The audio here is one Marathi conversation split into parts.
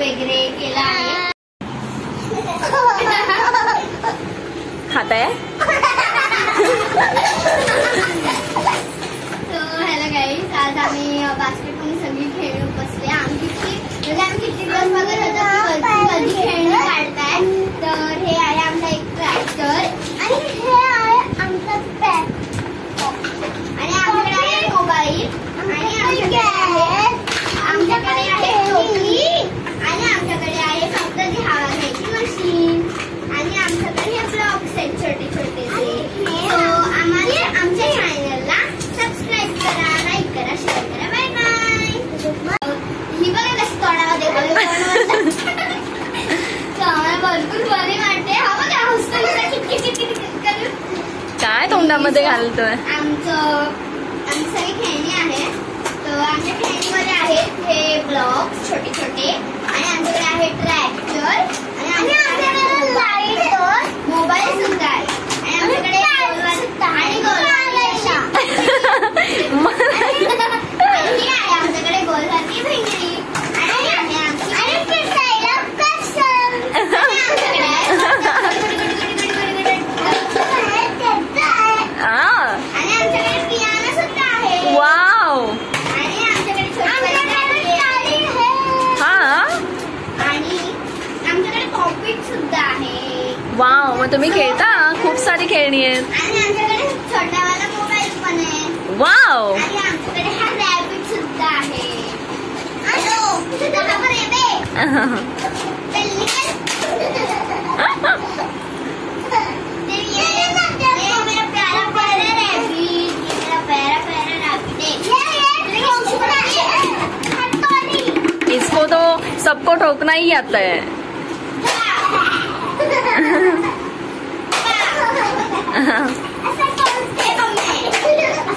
वगैरे केला आहे. खाताय? हॅलो गाईज, आज आम्ही बास्केटबॉल सगळी खेळून बसले. आम्ही किती दिवस बघत होतो कधी खेळणी काढताय. तर हे आहे आमचा एक ट्रॅक्टर आणि हे आहे आमचा पॅक आणि आमच्याकडे आहे मोबाईल आणि आमच्याकडे आहे टोपली आणि आमच्याकडे आहे फक्त ती हवा घ्यायची मशीन आणि आमच्याकडे हे ब्लॉक्स आहेत छोटे छोटे. आम्हाला आमच्या चॅनलला सबस्क्राईब करा, लाईक करा, शेअर करा. Bye bye. ही बघा कसं तोंडामध्ये भरपूर बरी वाटते. हा बघा काय तोंडामध्ये घालतोय. आमची सगळी खेळणी आहे. तर आमच्या खेळणीमध्ये आहेत हे ब्लॉक्स छोटे छोटे आणि आमच्याकडे आहे ट्रॅक्टर आणि आमच्याकडे लाईट मोबाईल सुद्धा आहे आणि आमच्याकडे आणि आमच्याकडे गोलवाची भिंगरी वाव, मग तुम्ही खेळता? खूप सारी खेळणी आहेत. आणि आमच्याकडे छोटावाला मोबाईल पण आहे. वाव. आणि आमच्याकडे हा रॅबिट सुद्धा आहे. इसको तो सबको ठोकना ही आता है.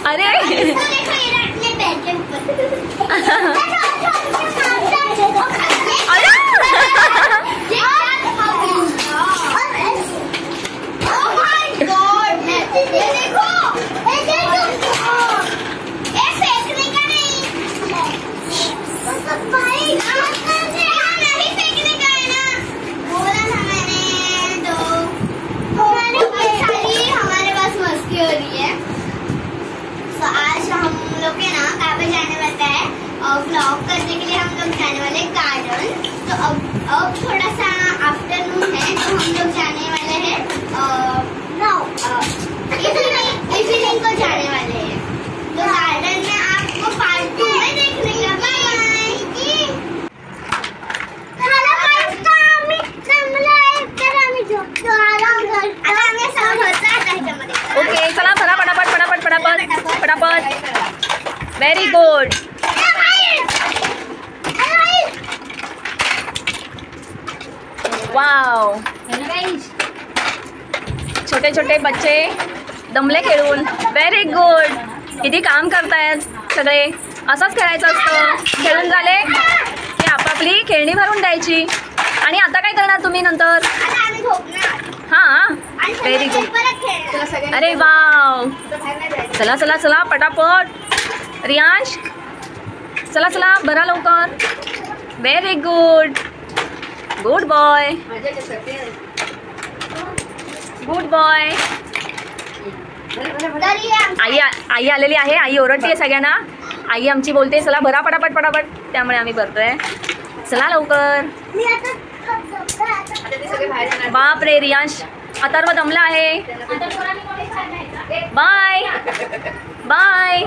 अरे व्लॉग करने के लिए हम लोग जाने वाले गार्डन. तो अब थोड़ा सा आफ्टरनून है तो हम लोग जाने वाले हैं इवनिंग को जाने वाले हैं. तो गार्डन में आपको पार्ट 2 में देखने का. ओके, चला चला पटापट पटापट पटापट पटापट. Very good. वाव, छोटे छोटे बच्चे दमले खेळून. Very good. किती काम करतायत सगळे. असंच खेळायचं असतं. खेळून झाले की आपापली खेळणी भरून द्यायची. आणि आता काय करणार तुम्ही नंतर? हा, व्हेरी गुड. अरे वाव. चला चला चला पटापट. रियांश चला चला बरा लवकर. Very good. Good boy. Good boy. आई आलेली आहे. आई ओरडते सगळ्यांना. आई आमची बोलते चला भरा पटापट पटापट. त्यामुळे आम्ही भरतोय. चला लवकर. बाप रे रियांश, अथर्व दमला आहे. Bye bye.